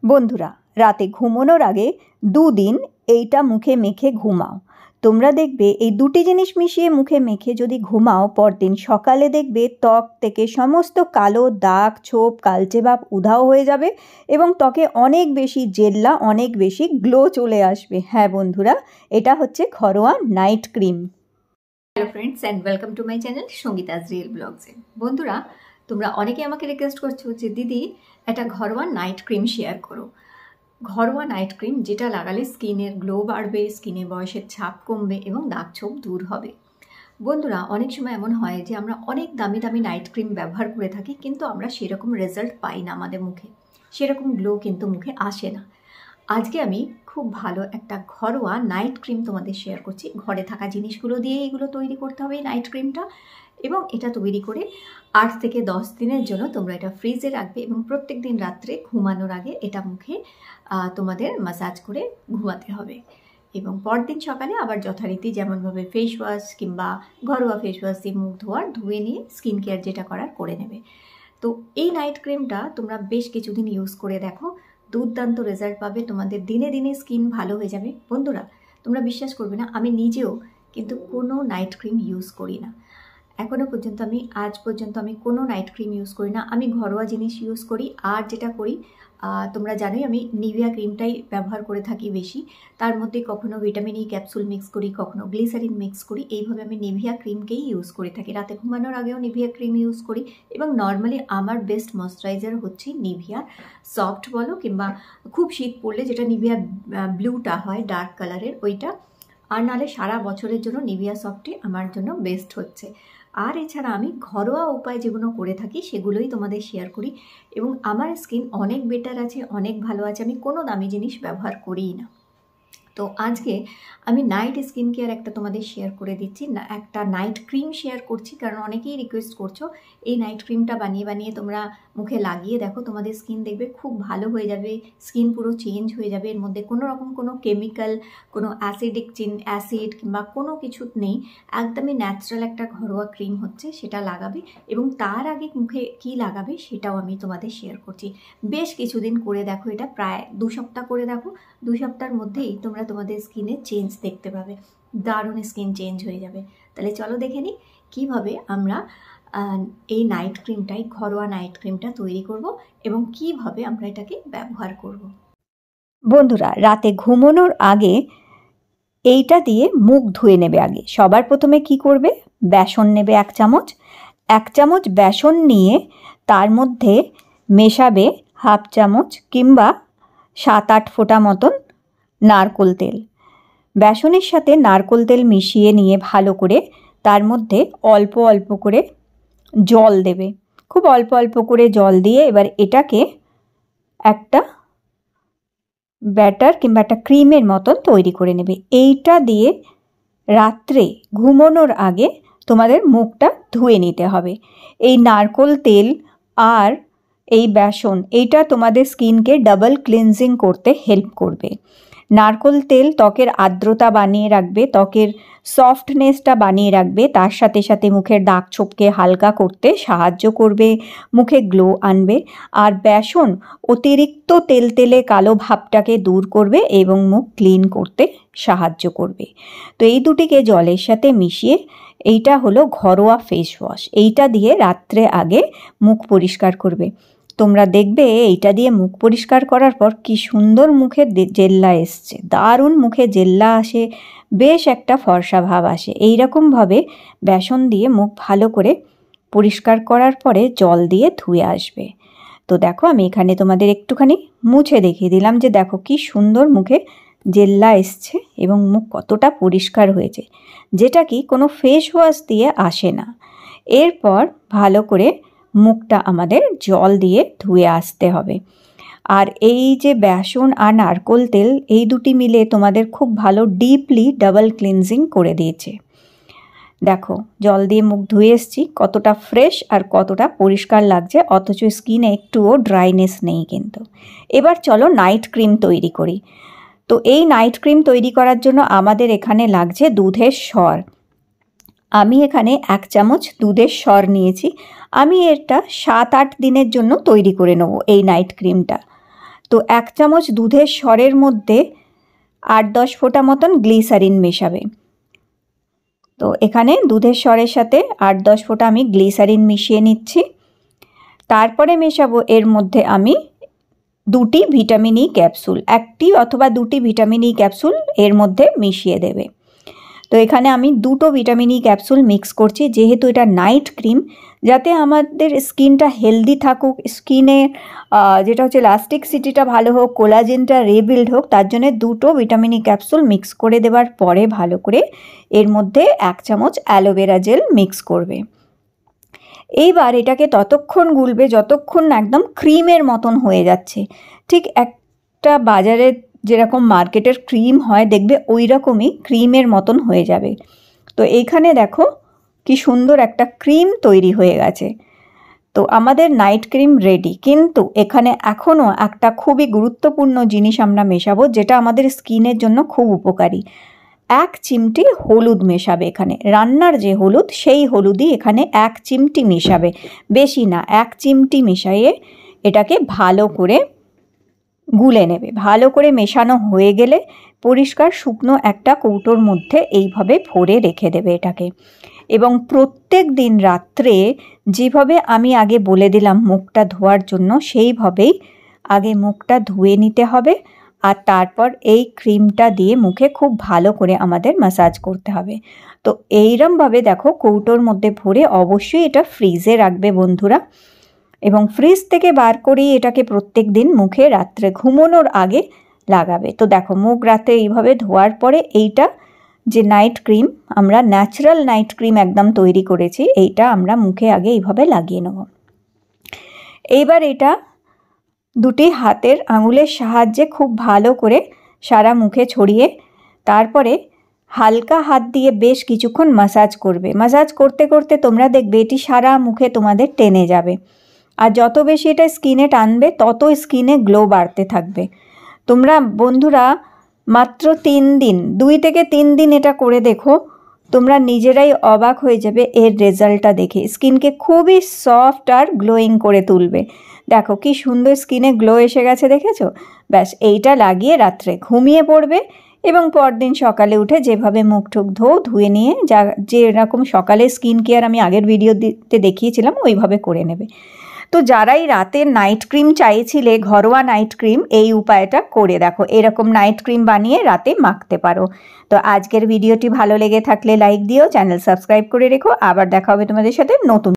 বন্ধুরা, রাতে ঘুমানোর আগে 2 দিন এইটা মুখে মেখে ঘুমাও। তোমরা দেখবে এই দুটি জিনিস মিশিয়ে মুখে মেখে যদি ঘুমাও, পরদিন সকালে দেখবে ত্বক থেকে সমস্ত কালো দাগ, ছোপ, কালচে ভাব উধাও হয়ে যাবে এবং ত্বকে অনেক বেশি জেল্লা, অনেক বেশি গ্লো চলে আসবে। হ্যাঁ বন্ধুরা, এটা হচ্ছে ঘরোয়া night cream. Hello friends and welcome to my channel Sangeeta's real ব্লগসে। বন্ধুরা, তোমরা অনেকে আমাকে রিকোয়েস্ট করছো যে দিদি একটা ঘরোয়া নাইট ক্রিম শেয়ার করো। ঘরোয়া নাইট ক্রিম যেটা লাগালে স্কিনের গ্লো বাড়বে, স্কিনে বয়সের ছাপ কমবে এবং দাগ ছোপ দূর হবে। বন্ধুরা, অনেক সময় এমন হয় যে আমরা অনেক দামি দামি নাইট ক্রিম ব্যবহার করে থাকি, কিন্তু আমরা সেরকম রেজাল্ট পাই না আমাদের মুখে, সেরকম গ্লো কিন্তু মুখে আসে না। আজকে আমি খুব ভালো একটা ঘরোয়া নাইট ক্রিম তোমাদের শেয়ার করছি। ঘরে থাকা জিনিসগুলো দিয়ে এগুলো তৈরি করতে হবে এই নাইট ক্রিমটা, এবং এটা তৈরি করে 8 থেকে 10 দিনের জন্য তোমরা এটা ফ্রিজে রাখবে এবং প্রত্যেক দিন রাত্রে ঘুমানোর আগে এটা মুখে তোমাদের ম্যাসাজ করে ঘুমাতে হবে। এবং পরদিন সকালে আবার যথারীতি যেমনভাবে ফেস ওয়াশ কিংবা ঘরোয়া ফেস ওয়াশ দিয়ে মুখ ধুয়ে নিয়ে স্কিন কেয়ার যেটা করার করে নেবে। তো এই নাইট ক্রিমটা তোমরা বেশ কিছুদিন ইউজ করে দেখো, দুর্দান্ত রেজাল্ট পাবে, তোমাদের দিনে দিনে স্কিন ভালো হয়ে যাবে। বন্ধুরা, তোমরা বিশ্বাস করবে না, আমি নিজেও কিন্তু কোনো নাইট ক্রিম ইউজ করি না। এখনও পর্যন্ত আজ পর্যন্ত আমি কোনো নাইট ক্রিম ইউজ করি না। আমি ঘরোয়া জিনিস ইউজ করি, আর যেটা করি তোমরা জানোই আমি নিভিয়া ক্রিমটাই ব্যবহার করে থাকি বেশি। তার মধ্যে কখনো ভিটামিন ই ক্যাপসুল মিক্স করি, কখনো গ্লিসারিন মিক্স করি। এইভাবে আমি নিভিয়া ক্রিমকেই ইউজ করে থাকি। রাতে ঘুমানোর আগেও নিভিয়া ক্রিম ইউজ করি এবং নর্মালি আমার বেস্ট ময়শ্চারাইজার হচ্ছে নিভিয়া সফট বলো, কিংবা খুব শীত পড়লে যেটা নিভিয়া ব্লুটা হয় ডার্ক কালারের ওইটা, আর নাহলে সারা বছরের জন্য নিভিয়া সফটই আমার জন্য বেস্ট হচ্ছে। আর এছাড়া আমি ঘরোয়া উপায় যেগুলো করে থাকি সেগুলোই তোমাদের শেয়ার করি, এবং আমার স্কিন অনেক বেটার আছে, অনেক ভালো আছে। আমি কোনো দামি জিনিস ব্যবহার করিই না। তো আজকে আমি নাইট স্কিন কেয়ার একটা তোমাদের শেয়ার করে দিচ্ছি, একটা নাইট ক্রিম শেয়ার করছি, কারণ অনেকেই রিকোয়েস্ট করছো। এই নাইট ক্রিমটা বানিয়ে বানিয়ে তোমরা মুখে লাগিয়ে দেখো, তোমাদের স্কিন দেখবে খুব ভালো হয়ে যাবে, স্কিন পুরো চেঞ্জ হয়ে যাবে। এর মধ্যে কোনো রকম কোনো কেমিক্যাল, কোনো অ্যাসিড কিংবা কোনো কিছু নেই, একদমই ন্যাচারাল একটা ঘরোয়া ক্রিম হচ্ছে, সেটা লাগাবে। এবং তার আগে মুখে কি লাগাবে সেটাও আমি তোমাদের শেয়ার করছি। বেশ কিছুদিন করে দেখো, এটা প্রায় 2 সপ্তাহ করে দেখো। 2 সপ্তাহের মধ্যেই তোমরা তোমাদের স্কিনে চেঞ্জ দেখতে পাবে, দারুণ স্কিন চেঞ্জ হয়ে যাবে। তাহলে চলো দেখে নিই কীভাবে আমরা এই নাইট ক্রিমটাই, ঘরোয়া নাইট ক্রিমটা তৈরি করব এবং কিভাবে আমরা এটাকে ব্যবহার করব। বন্ধুরা, রাতে ঘুমানোর আগে এইটা দিয়ে মুখ ধুয়ে নেবে। আগে সবার প্রথমে কি করবে, বেসন নেবে 1 চামচ। 1 চামচ বেসন নিয়ে তার মধ্যে মেশাবে 1/2 চামচ কিংবা 7-8 ফোঁটা মতন নারকোল তেল। বেসনের সাথে নারকোল তেল মিশিয়ে নিয়ে ভালো করে তার মধ্যে অল্প অল্প করে জল দেবে, খুব অল্প অল্প করে জল দিয়ে এবার এটাকে একটা ব্যাটার কিংবা একটা ক্রিমের মতন তৈরি করে নেবে। এইটা দিয়ে রাত্রে ঘুমানোর আগে তোমাদের মুখটা ধুয়ে নিতে হবে। এই নারকোল তেল আর এই বেসন, এইটা তোমাদের স্কিনকে ডাবল ক্লিনজিং করতে হেল্প করবে। নারকোল তেল ত্বকের আর্দ্রতা বানিয়ে রাখবে, ত্বকের সফটনেসটা বানিয়ে রাখবে, তার সাথে সাথে মুখের দাগ ছোপকে হালকা করতে সাহায্য করবে, মুখে গ্লো আনবে। আর বেসন অতিরিক্ত তেলতেলে কালো ভাবটাকে দূর করবে এবং মুখ ক্লিন করতে সাহায্য করবে। তো এই দুটিকে জলের সাথে মিশিয়ে, এইটা হলো ঘরোয়া ফেস ওয়াশ, এইটা দিয়ে রাত্রে আগে মুখ পরিষ্কার করবে। তোমরা দেখবে এইটা দিয়ে মুখ পরিষ্কার করার পর কি সুন্দর মুখে জেল্লা এসছে, দারুণ মুখে জেল্লা আসে, বেশ একটা ফর্সা ভাব আসে। এইরকমভাবে বেসন দিয়ে মুখ ভালো করে পরিষ্কার করার পরে জল দিয়ে ধুয়ে আসবে। তো দেখো, আমি এখানে তোমাদের একটুখানি মুছে দেখিয়ে দিলাম যে দেখো কি সুন্দর মুখে জেল্লা এসছে এবং মুখ কতটা পরিষ্কার হয়েছে, যেটা কি কোনো ফেস ওয়াশ দিয়ে আসে না। এরপর ভালো করে মুখটা আমাদের জল দিয়ে ধুয়ে আসতে হবে। আর এই যে বেসন আর নারকোল তেল, এই দুটি মিলে তোমাদের খুব ভালো ডিপলি ডাবল ক্লিনজিং করে দিয়েছে। দেখো, জল দিয়ে মুখ ধুয়ে এসছি, কতটা ফ্রেশ আর কতটা পরিষ্কার লাগছে, অথচ স্কিনে একটুও ড্রাইনেস নেই কিন্তু। এবার চলো নাইট ক্রিম তৈরি করি। তো এই নাইট ক্রিম তৈরি করার জন্য আমাদের এখানে লাগছে দুধের সর। আমি এখানে 1 চামচ দুধের সর নিয়েছি। আমি এটা 7-8 দিনের জন্য তৈরি করে নেব এই নাইট ক্রিমটা। তো 1 চামচ দুধের সরের মধ্যে 8-10 ফোঁটা মতন গ্লিসারিন মেশাবে। তো এখানে দুধের সরের সাথে 8-10 ফোঁটা আমি গ্লিসারিন মিশিয়ে নিচ্ছি। তারপরে মেশাবো এর মধ্যে আমি 2টি ভিটামিন ই ক্যাপসুল, 1টি অথবা 2টি ভিটামিন ই ক্যাপসুল এর মধ্যে মিশিয়ে দেবে। তো এখানে আমি 2টো ভিটামিন ই ক্যাপসুল মিক্স করছি, যেহেতু এটা নাইট ক্রিম, যাতে আমাদের স্কিনটা হেলদি থাকুক, স্কিনে যেটা হচ্ছে ইলাস্টিসিটিটা ভালো হোক, কোলাজেনটা রিবিল্ড হোক, তার জন্য 2টো ভিটামিন ই ক্যাপসুল মিক্স করে দেওয়ার পরে ভালো করে এর মধ্যে 1 চামচ অ্যালোভেরা জেল মিক্স করবে। এইবার এটাকে ততক্ষণ গুলবে যতক্ষণ না একদম ক্রিমের মতন হয়ে যাচ্ছে। ঠিক একটা বাজারে যেরকম মার্কেটের ক্রিম হয় দেখবে ওই রকমই ক্রিমের মতন হয়ে যাবে। তো এইখানে দেখো কি সুন্দর একটা ক্রিম তৈরি হয়ে গেছে। তো আমাদের নাইট ক্রিম রেডি, কিন্তু এখানে এখনও একটা খুবই গুরুত্বপূর্ণ জিনিস আমরা মেশাবো, যেটা আমাদের স্কিনের জন্য খুব উপকারী। 1 চিমটি হলুদ মেশাবে। এখানে রান্নার যে হলুদ, সেই হলুদই এখানে 1 চিমটি মেশাবে, বেশি না, 1 চিমটি মিশিয়ে এটাকে ভালো করে গুলে নেবে। ভালো করে মেশানো হয়ে গেলে পরিষ্কার শুকনো একটা কৌটোর মধ্যে এইভাবে ভরে রেখে দেবে এটাকে। এবং প্রত্যেক দিন রাত্রে যেভাবে আমি আগে বলে দিলাম মুখটা ধোয়ার জন্য, সেইভাবেই আগে মুখটা ধুয়ে নিতে হবে, আর তারপর এই ক্রিমটা দিয়ে মুখে খুব ভালো করে আমাদের ম্যাসাজ করতে হবে। তো এইরমভাবে দেখো কৌটোর মধ্যে ভরে অবশ্যই এটা ফ্রিজে রাখবে বন্ধুরা, এবং ফ্রিজ থেকে বার করেই এটাকে প্রত্যেক দিন মুখে রাত্রে ঘুমানোর আগে লাগাবে। তো দেখো মুখ রাতে এইভাবে ধোয়ার পরে এইটা যে নাইট ক্রিম, আমরা ন্যাচারাল নাইট ক্রিম একদম তৈরি করেছি, এইটা আমরা মুখে আগে এইভাবে লাগিয়ে নেব। এইবার এটা 2টি হাতের আঙুলের সাহায্যে খুব ভালো করে সারা মুখে ছড়িয়ে তারপরে হালকা হাত দিয়ে বেশ কিছুক্ষণ ম্যাসাজ করবে। ম্যাসাজ করতে করতে তোমরা দেখবে এটি সারা মুখে তোমাদের টেনে যাবে, আর যত বেশি এটা স্কিনে টানবে তত স্কিনে গ্লো বাড়তে থাকবে। তোমরা বন্ধুরা মাত্র 3 দিন, 2 থেকে 3 দিন এটা করে দেখো, তোমরা নিজেরাই অবাক হয়ে যাবে এর রেজাল্টটা দেখে। স্কিনকে খুবই সফট আর গ্লোয়িং করে তুলবে। দেখো কি সুন্দর স্কিনে গ্লো এসে গেছে, দেখেছো? ব্যাস এইটা লাগিয়ে রাত্রে ঘুমিয়ে পড়বে, এবং পরদিন সকালে উঠে যেভাবে মুখ টুক ধুয়ে নিয়ে যেরকম সকালে স্কিন কেয়ার আমি আগের ভিডিওতে দেখিয়েছিলাম ওইভাবে করে নেবে। তো যারাই রাতে নাইট ক্রিম চাইছিলে, ঘরোয়া নাইট ক্রিম, এই উপায়টা করে দেখো, এরকম নাইট ক্রিম বানিয়ে রাতে মাখতে পারো। তো আজকের ভিডিওটি ভালো লেগে থাকলে লাইক দিও, চ্যানেল সাবস্ক্রাইব করে রেখো। আবার দেখা হবে তোমাদের সাথে নতুন